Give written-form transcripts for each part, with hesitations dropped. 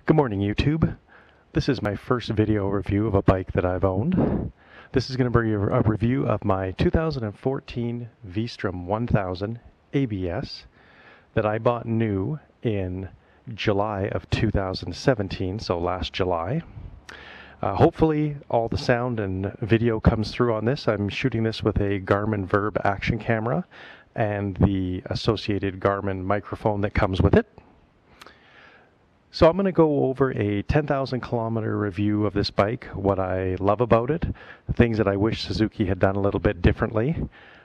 Good morning, YouTube. This is my first video review of a bike that I've owned. This is going to be a review of my 2014 Vstrom 1000 ABS that I bought new in July of 2017, so last July. Hopefully all the sound and video comes through on this. I'm shooting this with a Garmin Verb action camera and the associated Garmin microphone that comes with it. So I'm going to go over a 10,000 kilometer review of this bike, what I love about it, things that I wish Suzuki had done a little bit differently,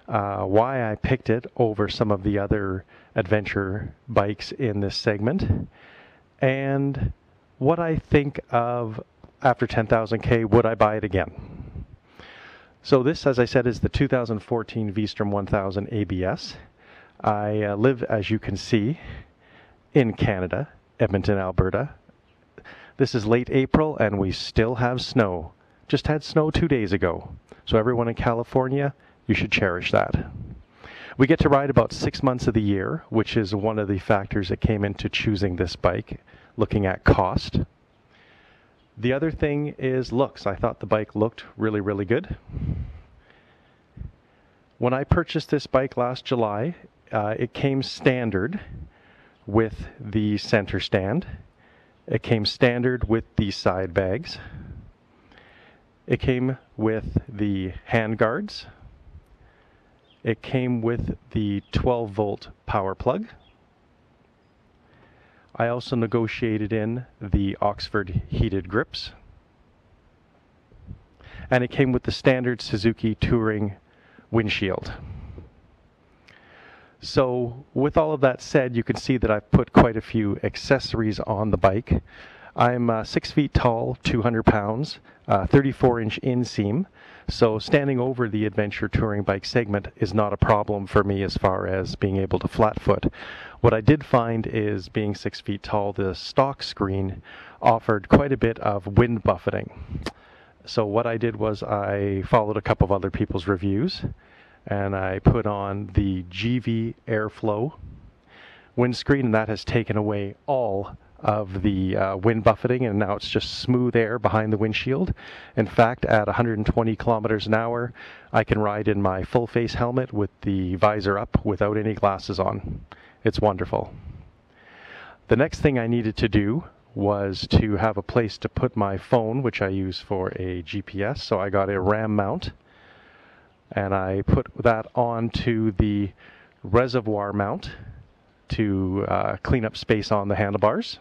why I picked it over some of the other adventure bikes in this segment, and what I think of after 10,000K, would I buy it again? So this, as I said, is the 2014 Vstrom 1000 ABS. I live, as you can see, in Canada, Edmonton, Alberta. This is late April and we still have snow. Just had snow 2 days ago. So everyone in California, you should cherish that. We get to ride about 6 months of the year, which is one of the factors that came into choosing this bike, looking at cost. The other thing is looks. I thought the bike looked really, really good. When I purchased this bike last July, it came standard with the center stand. It came standard with the side bags. It came with the hand guards. It came with the 12-volt power plug. I also negotiated in the Oxford heated grips. And it came with the standard Suzuki Touring windshield. So with all of that said, you can see that I've put quite a few accessories on the bike. I'm 6 feet tall, 200 pounds, 34-inch inseam. So standing over the adventure touring bike segment is not a problem for me as far as being able to flat foot. What I did find is being 6 feet tall, the stock screen offered quite a bit of wind buffeting. So what I did was I followed a couple of other people's reviews, and I put on the GV Airflow windscreen, and that has taken away all of the wind buffeting, and now it's just smooth air behind the windshield. In fact, at 120 kilometers an hour, I can ride in my full face helmet with the visor up without any glasses on. It's wonderful. The next thing I needed to do was to have a place to put my phone, which I use for a GPS, so I got a RAM mount. And I put that onto the reservoir mount to clean up space on the handlebars.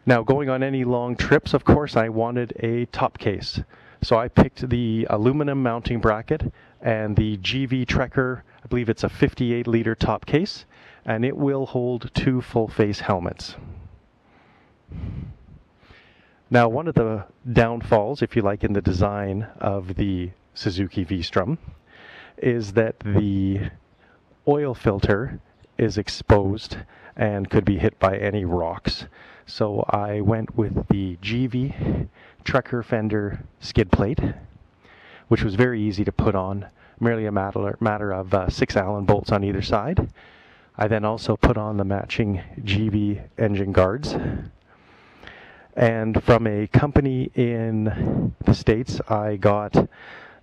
Now, going on any long trips, of course, I wanted a top case. So I picked the aluminum mounting bracket and the GV Trekker. I believe it's a 58-liter top case, and it will hold 2 full-face helmets. Now, one of the downfalls, if you like, in the design of the Suzuki Vstrom is that the oil filter is exposed and could be hit by any rocks. So I went with the GV Trekker fender skid plate, which was very easy to put on, merely a matter of 6 Allen bolts on either side. I then also put on the matching GV engine guards. And from a company in the States, I got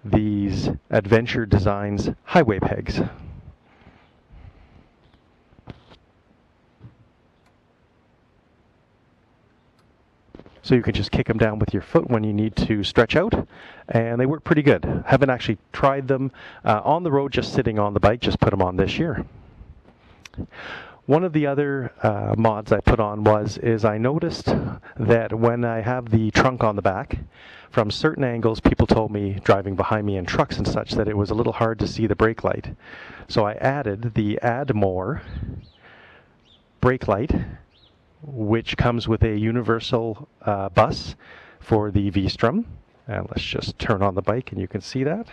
these Adventure Designs highway pegs. So you can just kick them down with your foot when you need to stretch out, and they work pretty good. Haven't actually tried them on the road, just sitting on the bike, just put them on this year. One of the other mods I put on is I noticed that when I have the trunk on the back, from certain angles people told me driving behind me in trucks and such that it was a little hard to see the brake light. So I added the Add More brake light, which comes with a universal bus for the Vstrom. And let's just turn on the bike and you can see that.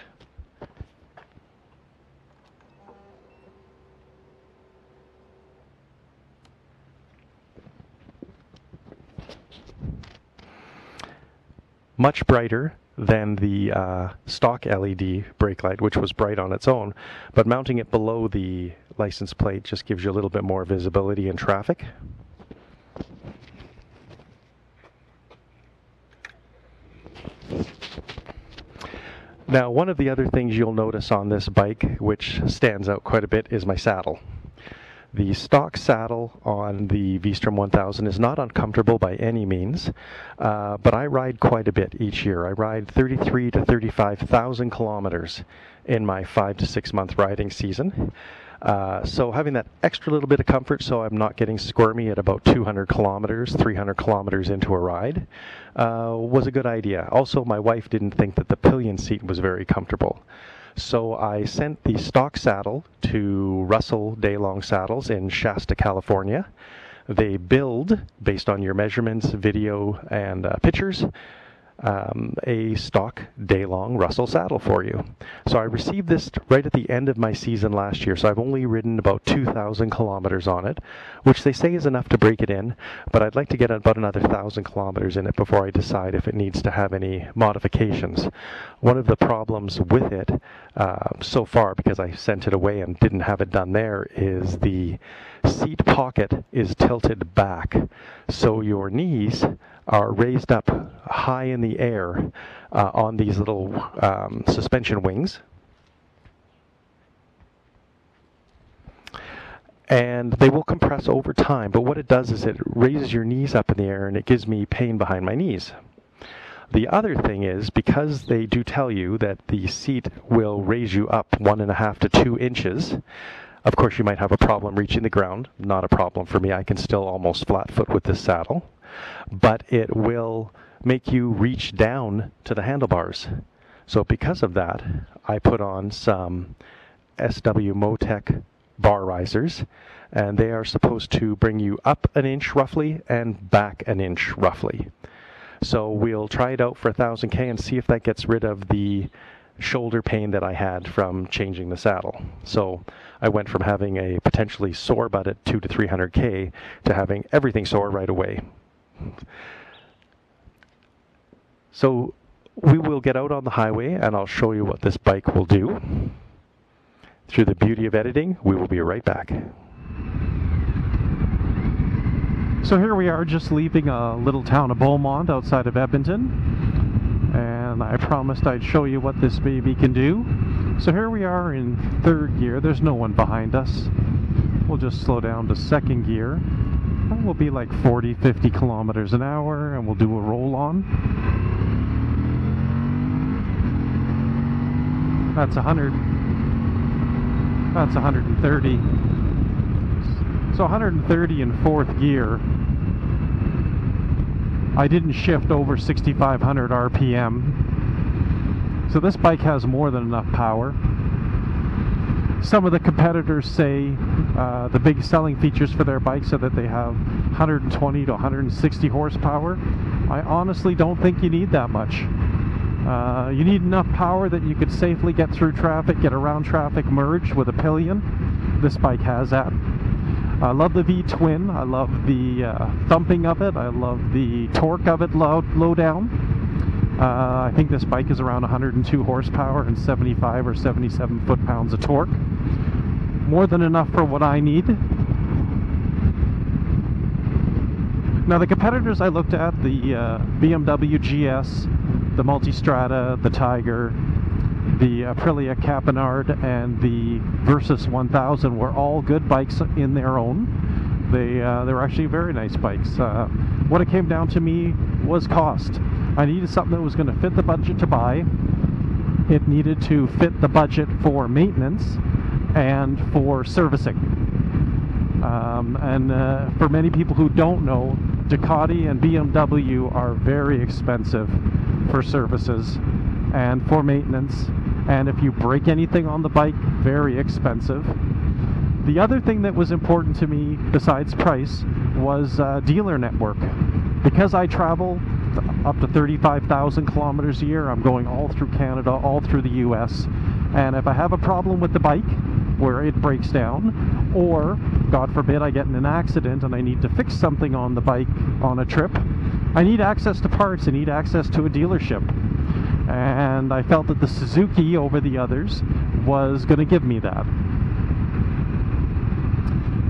Much brighter than the stock LED brake light, which was bright on its own, but mounting it below the license plate just gives you a little bit more visibility in traffic. Now, one of the other things you'll notice on this bike, which stands out quite a bit, is my saddle. The stock saddle on the Vstrom 1000 is not uncomfortable by any means, but I ride quite a bit each year. I ride 33 to 35,000 kilometers in my 5 to 6 month riding season. So having that extra little bit of comfort so I'm not getting squirmy at about 200 kilometers, 300 kilometers into a ride was a good idea. Also, my wife didn't think that the pillion seat was very comfortable. So I sent the stock saddle to Russell Daylong Saddles in Shasta, California. They build, based on your measurements, video, and pictures, a stock Daylong Russell saddle for you. So I received this right at the end of my season last year, so I've only ridden about 2,000 kilometers on it, which they say is enough to break it in, but I'd like to get about another 1,000 kilometers in it before I decide if it needs to have any modifications. One of the problems with it so far, because I sent it away and didn't have it done there, is the seat pocket is tilted back, so your knees are raised up high in the air on these little suspension wings. And they will compress over time, but what it does is it raises your knees up in the air and it gives me pain behind my knees. The other thing is, because they do tell you that the seat will raise you up 1.5 to 2 inches, of course you might have a problem reaching the ground. Not a problem for me. I can still almost flat foot with this saddle. But it will make you reach down to the handlebars. So because of that, I put on some SW Motec bar risers, and they are supposed to bring you up an inch roughly and back an inch roughly. So we'll try it out for 1,000K and see if that gets rid of the shoulder pain that I had from changing the saddle. So I went from having a potentially sore butt at 200 to 300K to having everything sore right away. So we will get out on the highway and I'll show you what this bike will do. Through the beauty of editing, we will be right back. So here we are, just leaving a little town of Beaumont outside of Edmonton, and I promised I'd show you what this baby can do. So here we are in 3rd gear. There's no one behind us. We'll just slow down to 2nd gear. And we'll be like 40-50 kilometers an hour, and we'll do a roll-on. That's 100. That's 130. So 130 in 4th gear. I didn't shift over 6,500 RPM. So this bike has more than enough power. Some of the competitors say the big selling features for their bikes are that they have 120 to 160 horsepower. I honestly don't think you need that much. You need enough power that you could safely get through traffic, get around traffic, merge with a pillion. This bike has that. I love the V-twin. I love the thumping of it. I love the torque of it low down. I think this bike is around 102 horsepower and 75 or 77 foot-pounds of torque. More than enough for what I need. Now the competitors I looked at, the BMW GS, the Multistrada, the Tiger, the Aprilia Capenard, and the Versys 1000 were all good bikes in their own. They were actually very nice bikes. What it came down to me was cost. I needed something that was going to fit the budget to buy. It needed to fit the budget for maintenance and for servicing. For many people who don't know, Ducati and BMW are very expensive for services and for maintenance, and if you break anything on the bike, very expensive. The other thing that was important to me besides price was dealer network. Because I travel up to 35,000 kilometers a year, I'm going all through Canada, all through the US, and if I have a problem with the bike where it breaks down, or God forbid I get in an accident and I need to fix something on the bike on a trip, I need access to parts, I need access to a dealership. And I felt that the Suzuki over the others was going to give me that.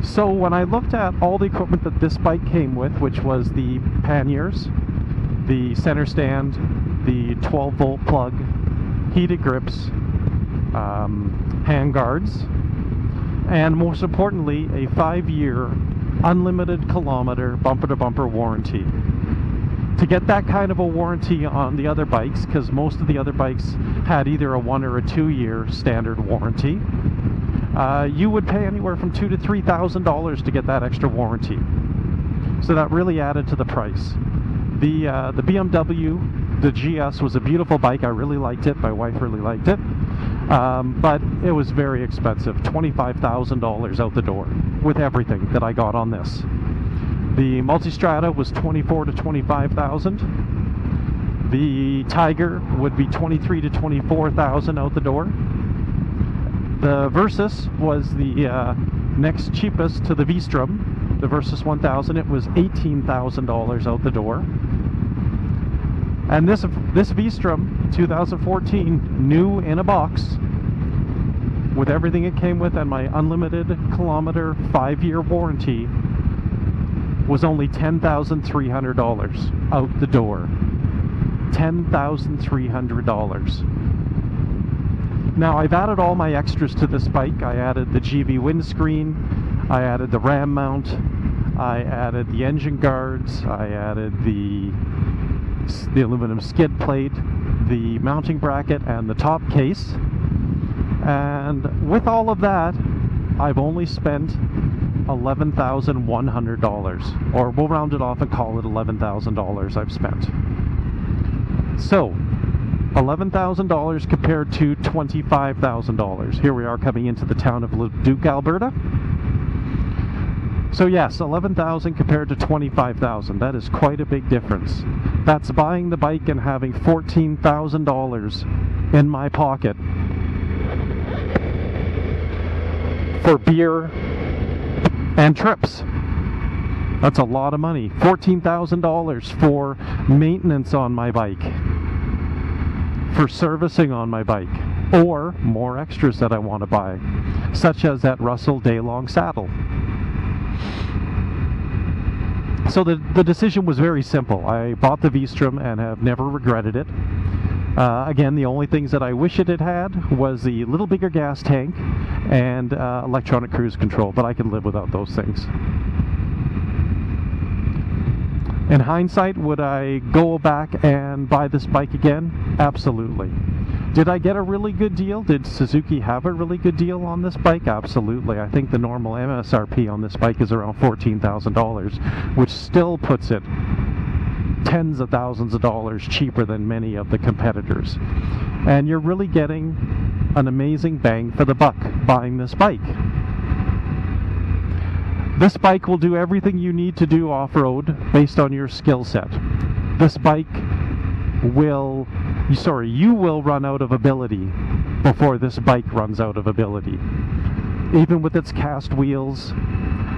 So when I looked at all the equipment that this bike came with, which was the panniers, the center stand, the 12-volt plug, heated grips, hand guards, and most importantly, a 5-year unlimited kilometer bumper-to-bumper warranty. To get that kind of a warranty on the other bikes, because most of the other bikes had either a 1 or a 2-year standard warranty, you would pay anywhere from $2,000 to $3,000 to get that extra warranty. So that really added to the price. The BMW, the GS, was a beautiful bike. I really liked it. My wife really liked it. But it was very expensive, $25,000 out the door with everything that I got on this. The Multistrada was $24,000 to $25,000. The Tiger would be $23,000 to $24,000 out the door. The Versys was the next cheapest to the Vstrom, the Versys 1000. It was $18,000 out the door. And this Vstrom 2014, new in a box, with everything it came with and my unlimited kilometer 5-year warranty, was only $10,300 out the door. $10,300. Now, I've added all my extras to this bike. I added the GV windscreen, I added the ram mount, I added the engine guards, I added the aluminum skid plate, the mounting bracket, and the top case. And with all of that, I've only spent $11,100, or we'll round it off and call it $11,000 I've spent. So, $11,000 compared to $25,000. Here we are coming into the town of Leduc, Alberta. So yes, $11,000 compared to $25,000. That is quite a big difference. That's buying the bike and having $14,000 in my pocket for beer and trips. That's a lot of money. $14,000 for maintenance on my bike, for servicing on my bike, or more extras that I want to buy, such as that Russell day-long saddle. So the decision was very simple. I bought the Vstrom and have never regretted it. Again, the only things that I wish it had was the little bigger gas tank and electronic cruise control, but I can live without those things. In hindsight, would I go back and buy this bike again? Absolutely. Did I get a really good deal? Did Suzuki have a really good deal on this bike? Absolutely. I think the normal MSRP on this bike is around $14,000, which still puts it tens of thousands of dollars cheaper than many of the competitors. And you're really getting an amazing bang for the buck buying this bike. This bike will do everything you need to do off-road based on your skill set. This bike will, you will run out of ability before this bike runs out of ability. Even with its cast wheels,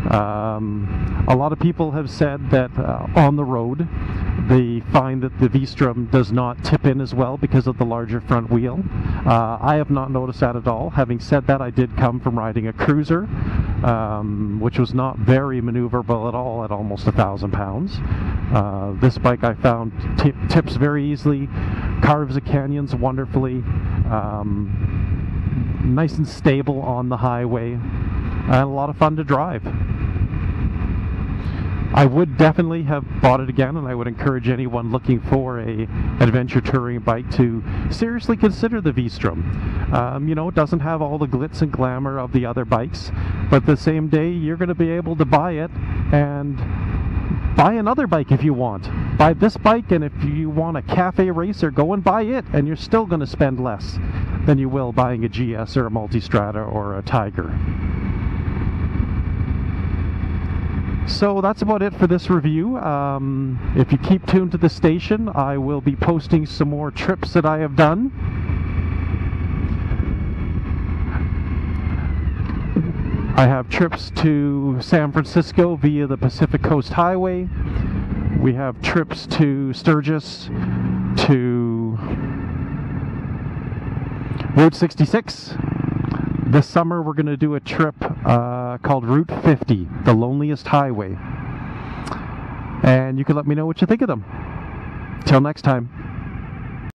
a lot of people have said that on the road they find that the Vstrom does not tip in as well because of the larger front wheel. I have not noticed that at all. Having said that, I did come from riding a cruiser, which was not very maneuverable at all at almost 1,000 pounds. This bike I found tips very easily, carves the canyons wonderfully, nice and stable on the highway, and a lot of fun to drive. I would definitely have bought it again, and I would encourage anyone looking for a adventure touring bike to seriously consider the Vstrom. You know, it doesn't have all the glitz and glamour of the other bikes, but the same day you're going to be able to buy it and buy another bike if you want. Buy this bike, and if you want a cafe racer, go and buy it, and you're still going to spend less than you will buying a GS or a Multistrada or a Tiger. So that's about it for this review. If you keep tuned to the station, I will be posting some more trips that I have done. I have trips to San Francisco via the Pacific Coast Highway. We have trips to Sturgis, to Route 66. This summer we're going to do a trip called Route 50, the loneliest highway. And you can let me know what you think of them. Till next time.